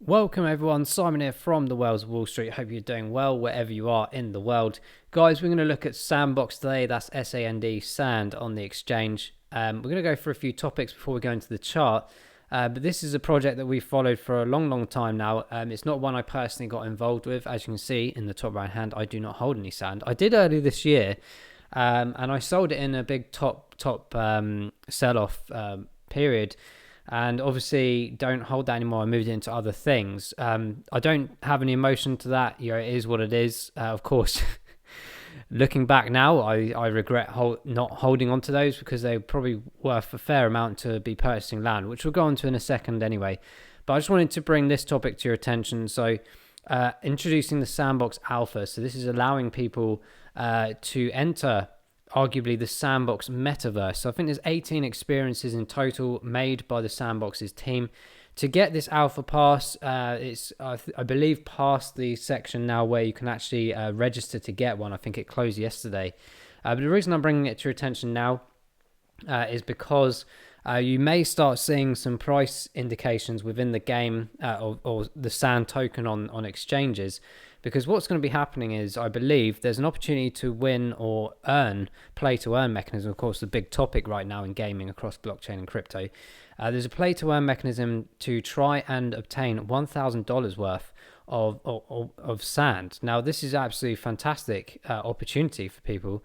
Welcome everyone, Simon here from the Wells of Wall Street. Hope you're doing well wherever you are in the world. Guys, we're going to look at Sandbox today. That's S-A-N-D, Sand on the exchange. We're going to go through a few topics before we go into the chart. But this is a project that we've followed for a long time now. It's not one I personally got involved with. As you can see in the top right hand, I do not hold any sand. I did earlier this year, and I sold it in a big top sell-off period. And obviously don't hold that anymore. I moved into other things. I don't have any emotion to that. It is what it is. Of course, looking back now, I regret not holding on to those because they're probably worth a fair amount to be purchasing land, which we'll go on to in a second anyway. But I just wanted to bring this topic to your attention. So introducing the Sandbox Alpha. So this is allowing people to enter arguably the Sandbox metaverse. So I think there's 18 experiences in total made by the Sandbox's team. To get this alpha pass, it's I believe past the section now where you can actually register to get one. I think it closed yesterday. But the reason I'm bringing it to your attention now is because you may start seeing some price indications within the game or the Sand token on exchanges. Because what's going to be happening is, I believe, there's an opportunity to win or earn, play-to-earn mechanism. Of course, the big topic right now in gaming across blockchain and crypto. There's a play-to-earn mechanism to try and obtain $1,000 worth of sand. Now, this is absolutely fantastic opportunity for people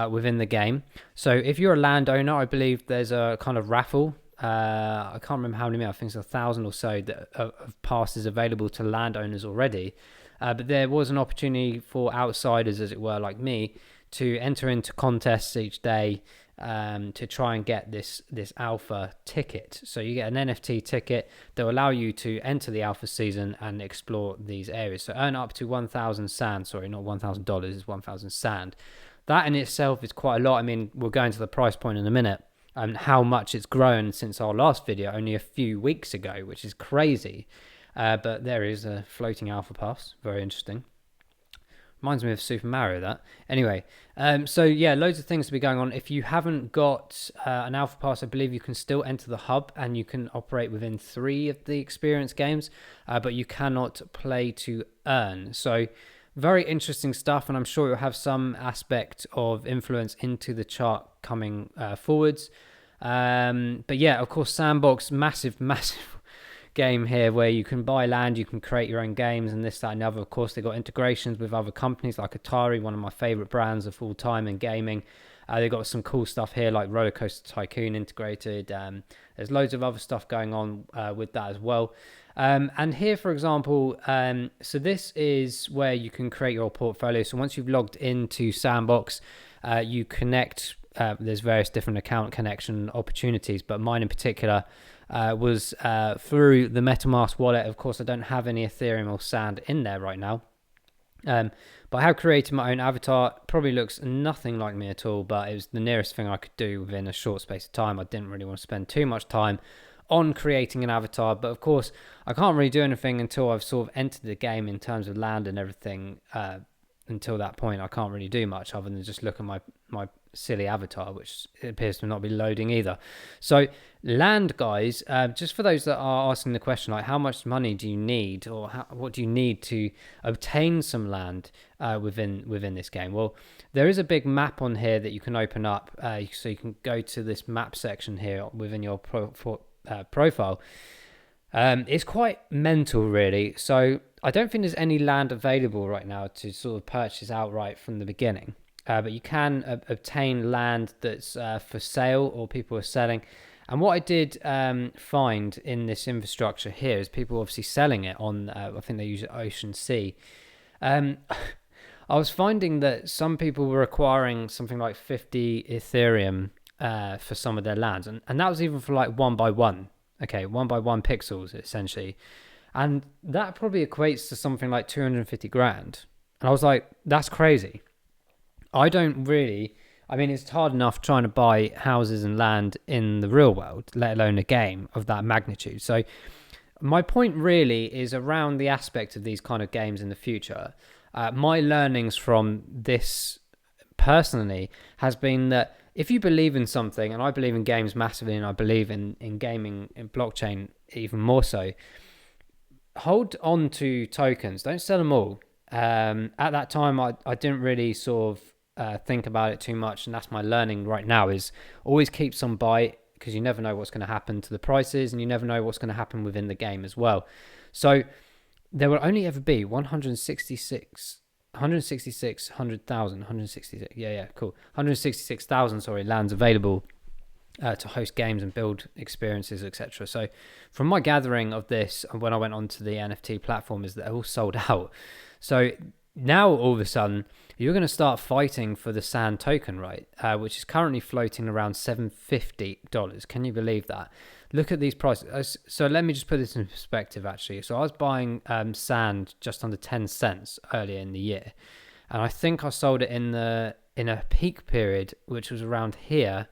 within the game. So if you're a landowner, I believe there's a kind of raffle. I can't remember how many, I think it's 1,000 or so of passes available to landowners already. But there was an opportunity for outsiders, as it were, like me, to enter into contests each day to try and get this alpha ticket. So you get an NFT ticket that will allow you to enter the alpha season and explore these areas. So earn up to 1,000 sand. Sorry, not $1,000, it's 1,000 sand. That in itself is quite a lot. I mean, we'll go into the price point in a minute and how much it's grown since our last video only a few weeks ago, which is crazy. But there is a floating alpha pass. Very interesting. Reminds me of Super Mario, that. Anyway, so yeah, loads of things to be going on. If you haven't got an alpha pass, I believe you can still enter the hub and you can operate within 3 of the experience games, but you cannot play to earn. So very interesting stuff, and I'm sure it'll have some aspect of influence into the chart coming forwards. But yeah, of course, Sandbox, massive game here where you can buy land, you can create your own games and this, that and the other. Of course, they've got integrations with other companies like Atari, one of my favorite brands of all time in gaming. They've got some cool stuff here like Roller Coaster Tycoon integrated. There's loads of other stuff going on with that as well. And here, for example, so this is where you can create your portfolio. So once you've logged into Sandbox, you connect. There's various different account connection opportunities, but mine in particular was through the MetaMask wallet. Of course, I don't have any Ethereum or Sand in there right now. But I have created my own avatar. Probably looks nothing like me at all, but it was the nearest thing I could do within a short space of time. I didn't really want to spend too much time on creating an avatar, but of course, I can't really do anything until I've sort of entered the game in terms of land and everything. Until that point, I can't really do much other than just look at my silly avatar, which appears to not be loading either. So land, guys, just for those that are asking the question, like how much money do you need, or what do you need to obtain some land within this game? Well, there is a big map on here that you can open up, so you can go to this map section here within your profile. It's quite mental, really. So I don't think there's any land available right now to sort of purchase outright from the beginning. But you can obtain land that's for sale or people are selling. And what I did find in this infrastructure here is people obviously selling it on, I think they use Ocean Sea. I was finding that some people were acquiring something like 50 Ethereum for some of their lands. And that was even for like 1 by 1. Okay, 1 by 1 pixels, essentially. And that probably equates to something like 250 grand. And I was like, that's crazy. I mean, it's hard enough trying to buy houses and land in the real world, let alone a game of that magnitude. So my point really is around the aspect of these kind of games in the future. My learnings from this personally has been that if you believe in something, and I believe in games massively, and I believe in gaming, in blockchain even more so, hold on to tokens. Don't sell them all. At that time, I didn't really sort of think about it too much, and that's my learning right now is always keep some buy, because you never know what's going to happen to the prices, and you never know what's going to happen within the game as well. So there will only ever be 166,000 lands available to host games and build experiences, etc. So from my gathering of this, and when I went onto the NFT platform, is that they're all sold out. So now all of a sudden you're going to start fighting for the Sand token, right? Which is currently floating around $750. Can you believe that? Look at these prices. So let me just put this in perspective, actually. So I was buying Sand just under 10 cents earlier in the year, and I think I sold it in a peak period, which was around here,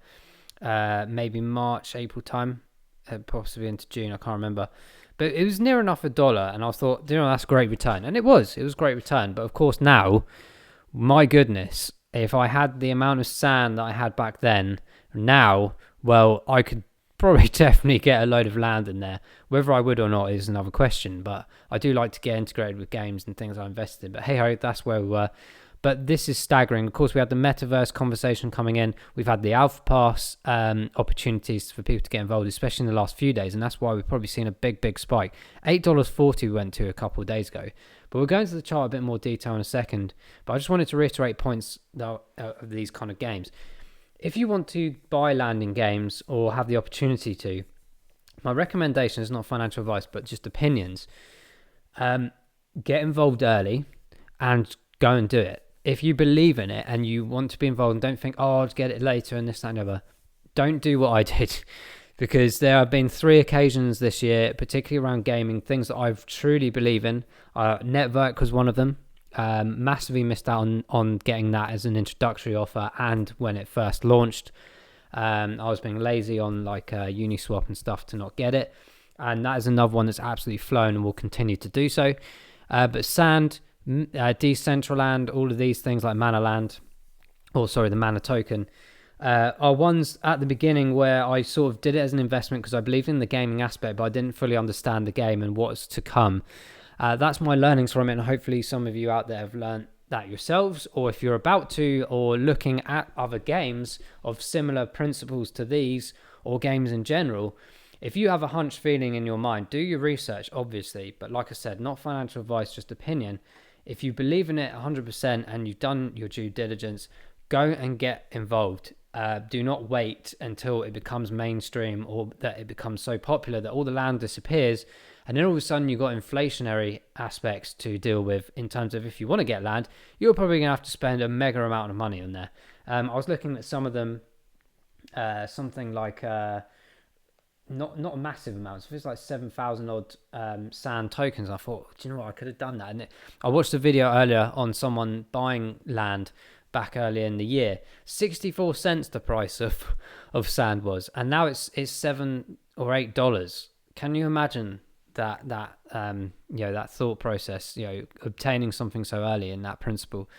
maybe March, April time, possibly into June. I can't remember. But it was near enough $1, and I thought, that's a great return. And it was a great return. But of course now, my goodness, if I had the amount of Sand that I had back then, now, well, I could probably definitely get a load of land in there. Whether I would or not is another question, but I do like to get integrated with games and things I invested in. But hey ho, that's where we were. But this is staggering. Of course, we had the metaverse conversation coming in. We've had the alpha pass opportunities for people to get involved, especially in the last few days. And that's why we've probably seen a big spike. $8.40 we went to a couple of days ago. But we'll go into the chart a bit more detail in a second. But I just wanted to reiterate points of these kind of games. If you want to buy land in games or have the opportunity to, my recommendation is not financial advice, but just opinions. Get involved early and go and do it. If you believe in it and you want to be involved and don't think, I'll get it later and this, that, and the other, don't do what I did. Because there have been 3 occasions this year, particularly around gaming, things that I truly believe in. Network was one of them. Massively missed out on getting that as an introductory offer and when it first launched. I was being lazy on like Uniswap and stuff to not get it. And that is another one that's absolutely flown and will continue to do so. But Sand, Decentraland, all of these things like Manaland, the Mana token, are ones at the beginning where I sort of did it as an investment because I believed in the gaming aspect, but I didn't fully understand the game and what's to come. That's my learnings from it, and hopefully some of you out there have learned that yourselves, or if you're about to, or looking at other games of similar principles to these, or games in general. If you have a hunch feeling in your mind, do your research, obviously, but like I said, not financial advice, just opinion. If you believe in it 100% and you've done your due diligence, go and get involved. Do not wait until it becomes mainstream or that it becomes so popular that all the land disappears, and then all of a sudden you've got inflationary aspects to deal with in terms of if you want to get land, you're probably going to have to spend a mega amount of money on there. I was looking at some of them, something like not a massive amount. So it's like 7,000 odd Sand tokens. I thought, do you know what, I could have done that. And I watched a video earlier on someone buying land back earlier in the year. 64 cents the price of Sand was, and now it's $7 or $8. Can you imagine that that thought process, obtaining something so early in that principle?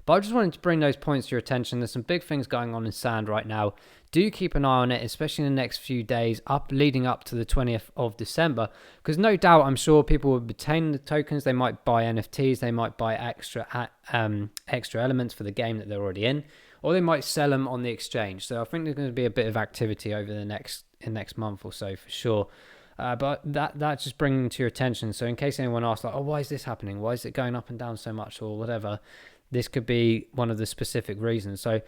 But I just wanted to bring those points to your attention. There's some big things going on in Sand right now. Do keep an eye on it, especially in the next few days leading up to the 20th of December, because no doubt I'm sure people will obtain the tokens. They might buy NFTs, they might buy extra elements for the game that they're already in, or they might sell them on the exchange. So I think there's going to be a bit of activity over the next month or so for sure. But that's just bringing to your attention. So in case anyone asks, like, oh, why is this happening? Why is it going up and down so much, or whatever? This could be one of the specific reasons. So,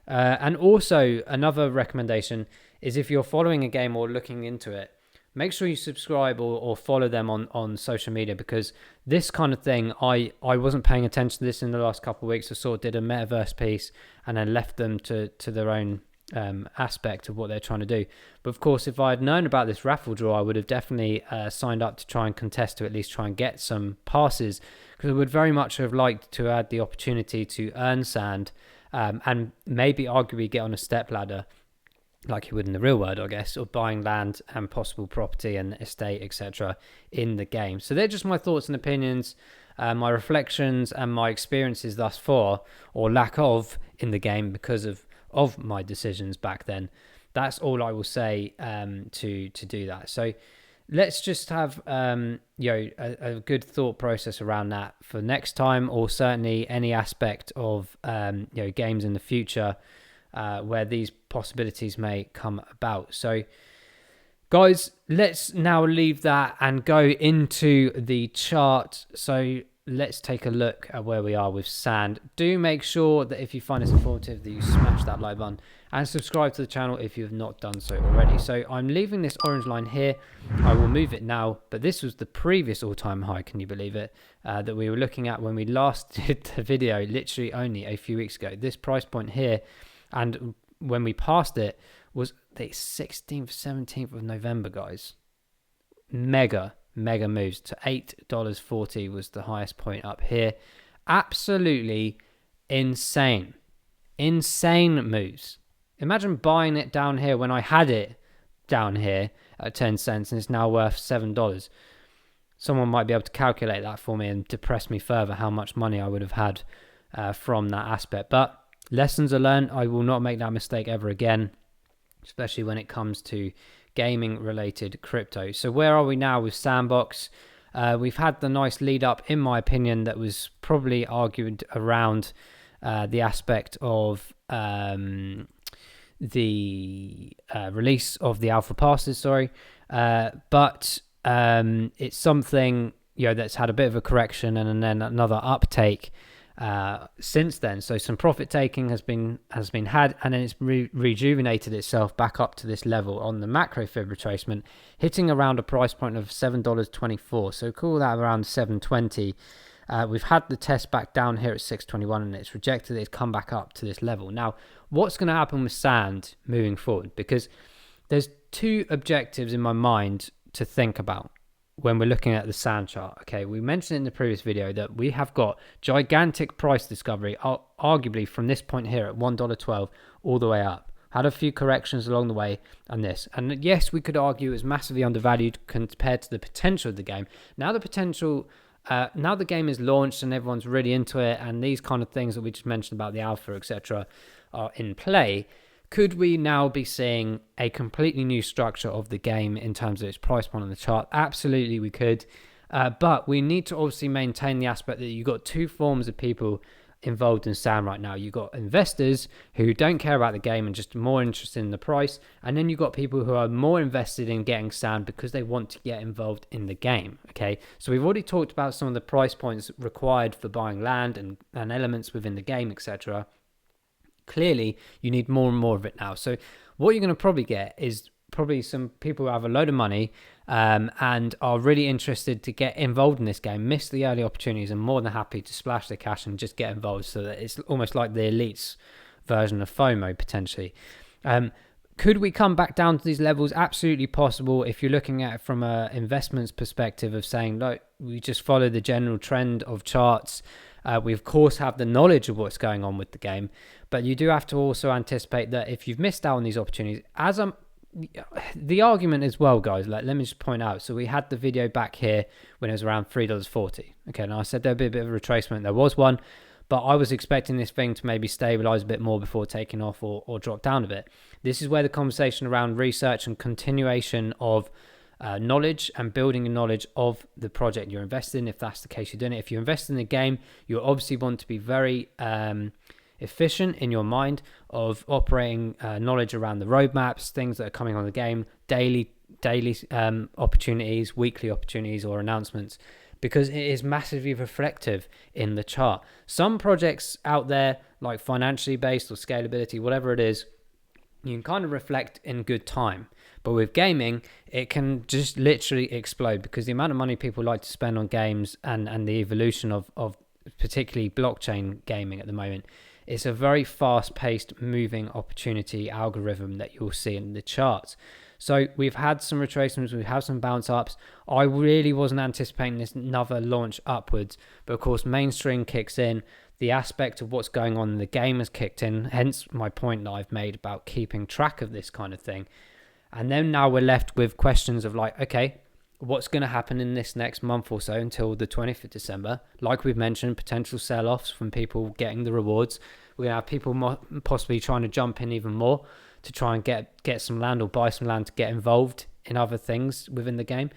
and also another recommendation is if you're following a game or looking into it, make sure you subscribe or follow them on social media, because this kind of thing, I wasn't paying attention to this in the last couple of weeks. I sort of did a metaverse piece and then left them to their own aspect of what they're trying to do. But of course, if I had known about this raffle draw, I would have definitely signed up to try and contest, to at least try and get some passes, because I would very much have liked to add the opportunity to earn Sand and maybe arguably get on a step ladder like you would in the real world, I guess, or buying land and possible property and estate, etc. in the game. So they're just my thoughts and opinions, my reflections and my experiences thus far, or lack of, in the game because of my decisions back then. That's all I will say to do that. So let's just have a good thought process around that for next time, or certainly any aspect of games in the future where these possibilities may come about. So guys, let's now leave that and go into the chart. So let's take a look at where we are with Sand. Do make sure that if you find this informative that you smash that like button and subscribe to the channel if you have not done so already. So I'm leaving this orange line here. I will move it now, but this was the previous all-time high, can you believe it, that we were looking at when we last did the video, literally only a few weeks ago. This price point here, and when we passed it, was the 16th, 17th of November, guys. Mega moves to $8.40 was the highest point up here. Absolutely insane moves. Imagine buying it down here when I had it down here at 10 cents and it's now worth $7. Someone might be able to calculate that for me and depress me further how much money I would have had from that aspect. But lessons are learned. I will not make that mistake ever again, especially when it comes to gaming related crypto. So where are we now with Sandbox? We've had the nice lead up, in my opinion, that was probably argued around the aspect of the release of the alpha passes, but it's something that's had a bit of a correction and then another uptake since then. So some profit taking has been had, and then it's rejuvenated itself back up to this level on the macro fib retracement, hitting around a price point of $7.24. So call that around $7.20. We've had the test back down here at $6.21 and it's rejected. It's come back up to this level. Now, what's going to happen with Sand moving forward? Because there's two objectives in my mind to think about when we're looking at the Sand chart. Okay, we mentioned in the previous video that we have got gigantic price discovery, arguably from this point here at $1.12 all the way up. Had a few corrections along the way and this. And yes, we could argue it's massively undervalued compared to the potential of the game. Now now the game is launched and everyone's really into it, and these kind of things that we just mentioned about the alpha, etc., are in play. Could we now be seeing a completely new structure of the game in terms of its price point on the chart? Absolutely, we could. But we need to obviously maintain the aspect that you've got two forms of people involved in Sand right now. You've got investors who don't care about the game and just more interested in the price. And then you've got people who are more invested in getting Sand because they want to get involved in the game. Okay, so we've already talked about some of the price points required for buying land and elements within the game, etc. Clearly, you need more and more of it now. So what you're going to probably get is probably some people who have a load of money and are really interested to get involved in this game, miss the early opportunities, and more than happy to splash their cash and just get involved, so that it's almost like the elites version of FOMO potentially. Could we come back down to these levels? Absolutely possible. If you're looking at it from an investments perspective of saying, look, we just follow the general trend of charts. We of course have the knowledge of what's going on with the game, but you do have to also anticipate that if you've missed out on these opportunities, the argument as well, guys, let me just point out. So we had the video back here when it was around $3.40. Okay, now I said there'd be a bit of a retracement. There was one, but I was expecting this thing to maybe stabilize a bit more before taking off or drop down a bit. This is where the conversation around research and continuation of knowledge and building your knowledge of the project you're invested in, if that's the case you're doing it. If you invest in the game, you obviously want to be very efficient in your mind of operating knowledge around the roadmaps, things that are coming on the game, daily opportunities, weekly opportunities or announcements, because it is massively reflective in the chart. Some projects out there, like financially based or scalability, whatever it is, you can kind of reflect in good time. But with gaming, it can just literally explode, because the amount of money people like to spend on games and the evolution of particularly blockchain gaming at the moment, it's a very fast-paced moving opportunity algorithm that you'll see in the charts. So we've had some retracements, we've had some bounce ups. I really wasn't anticipating this another launch upwards, but of course mainstream kicks in. The aspect of what's going on in the game has kicked in, hence my point that I've made about keeping track of this kind of thing. And then now we're left with questions of like, okay, what's going to happen in this next month or so until the 20th of December? Like we've mentioned, potential sell-offs from people getting the rewards. We're going to have people possibly trying to jump in even more to try and get some land or buy some land to get involved in other things within the game.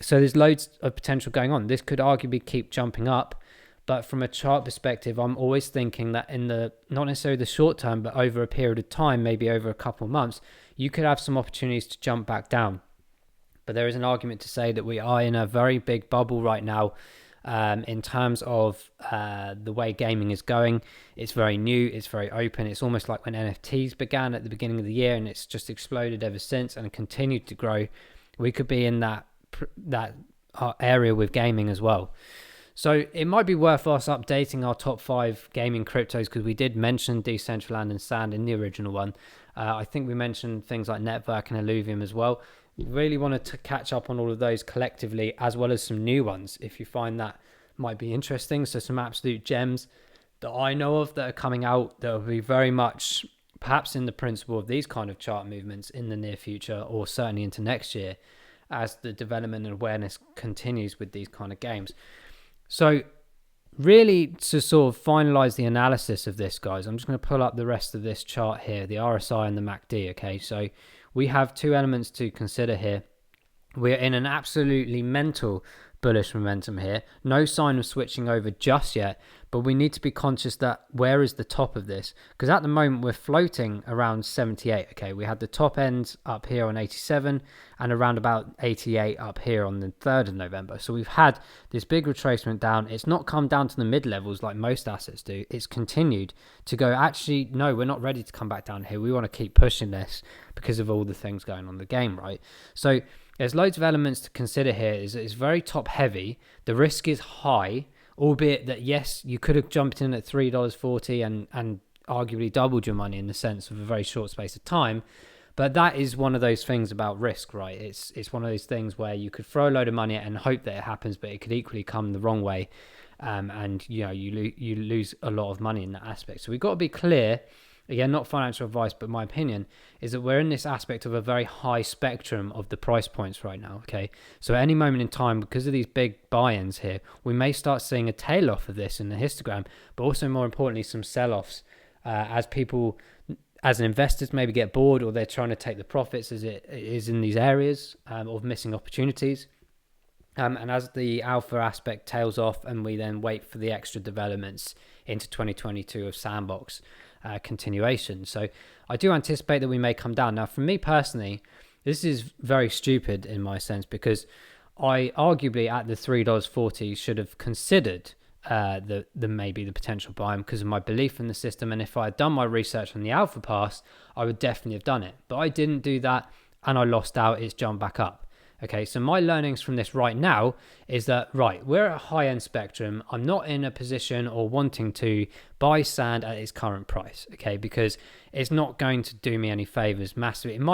So there's loads of potential going on. This could arguably keep jumping up, but from a chart perspective, I'm always thinking that in the, not necessarily the short term, but over a period of time, maybe over a couple of months, you could have some opportunities to jump back down. But there is an argument to say that we are in a very big bubble right now, in terms of the way gaming is going. It's very new, it's very open. It's almost like when NFTs began at the beginning of the year, and it's just exploded ever since and continued to grow. We could be in that area with gaming as well. So it might be worth us updating our top 5 gaming cryptos, because we did mention Decentraland and Sand in the original one. I think we mentioned things like Network and Illuvium as well. We really wanted to catch up on all of those collectively, as well as some new ones, if you find that might be interesting. So some absolute gems that I know of that are coming out that will be very much perhaps in the principle of these kind of chart movements in the near future, or certainly into next year, as the development and awareness continues with these kind of games. So really, to sort of finalize the analysis of this, guys, I'm just going to pull up the rest of this chart here, the RSI and the MACD. Okay, so we have 2 elements to consider here. We're in an absolutely mental bullish momentum here. No sign of switching over just yet, but we need to be conscious that where is the top of this? Because at the moment we're floating around 78. Okay, we had the top end up here on 87 and around about 88 up here on the 3rd of November. So we've had this big retracement down. It's not come down to the mid levels like most assets do. It's continued to go, actually, no, we're not ready to come back down here. We want to keep pushing this because of all the things going on in the game, right? So there's loads of elements to consider here. It's very top heavy. The risk is high, albeit that, yes, you could have jumped in at $3.40 and arguably doubled your money in the sense of a very short space of time. But that is one of those things about risk, right? It's one of those things where you could throw a load of money at and hope that it happens, but it could equally come the wrong way. And, you know, you lose a lot of money in that aspect. So we've got to be clear. Again, not financial advice, but my opinion is that we're in this aspect of a very high spectrum of the price points right now, okay? So at any moment in time, because of these big buy-ins here, we may start seeing a tail off of this in the histogram, but also more importantly, some sell-offs as people, as investors, maybe get bored, or they're trying to take the profits as it is in these areas of missing opportunities. And as the alpha aspect tails off, and we then wait for the extra developments into 2022 of Sandbox continuation. So I do anticipate that we may come down. Now, for me personally, this is very stupid in my sense, because I arguably at the $3.40 should have considered the maybe the potential buy because of my belief in the system. And if I had done my research on the alpha pass, I would definitely have done it. But I didn't do that, and I lost out. It's jumped back up. Okay, so my learnings from this right now is that, right, we're at a high-end spectrum. I'm not in a position or wanting to buy sand at its current price, okay, because it's not going to do me any favors massively. We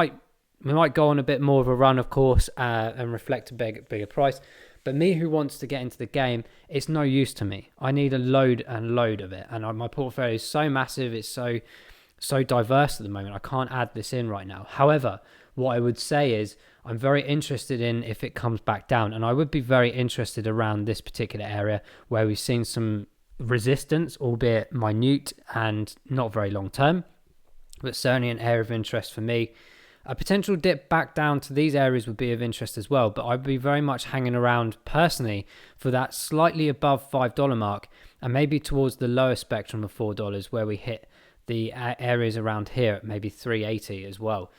might go on a bit more of a run, of course, and reflect a bigger price. But me who wants to get into the game, it's no use to me. I need a load and load of it. And my portfolio is so massive, it's so diverse at the moment. I can't add this in right now. However, what I would say is I'm very interested in if it comes back down, and I would be very interested around this particular area where we've seen some resistance, albeit minute and not very long term, but certainly an area of interest for me. A potential dip back down to these areas would be of interest as well, but I'd be very much hanging around personally for that slightly above $5 mark, and maybe towards the lower spectrum of $4 where we hit the areas around here at maybe 380 as well.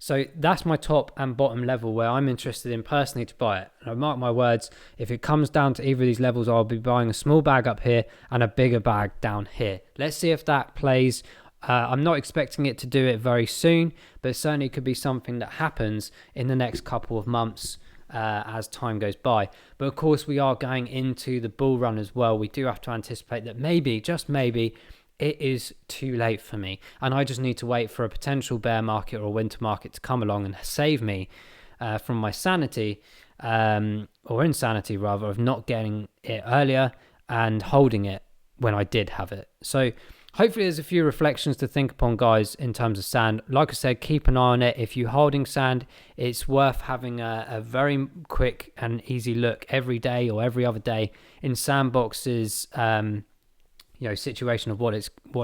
So that's my top and bottom level where I'm interested in personally to buy it. And I mark my words, if it comes down to either of these levels, I'll be buying a small bag up here and a bigger bag down here. Let's see if that plays. I'm not expecting it to do it very soon, but it certainly could be something that happens in the next couple of months as time goes by. But of course, we are going into the bull run as well. We do have to anticipate that maybe, just maybe, it is too late for me, and I just need to wait for a potential bear market or winter market to come along and save me from my sanity, or insanity rather, of not getting it earlier and holding it when I did have it. So hopefully there's a few reflections to think upon, guys, in terms of sand. Like I said, keep an eye on it. If you're holding sand, it's worth having a very quick and easy look every day or every other day in Sandbox's situation of what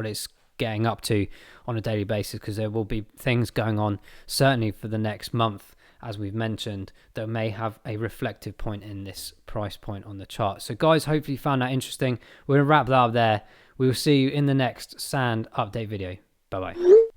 it's getting up to on a daily basis, because there will be things going on certainly for the next month as we've mentioned, that may have a reflective point in this price point on the chart. So guys, hopefully you found that interesting. We're going to wrap that up there. We will see you in the next sand update video. Bye bye.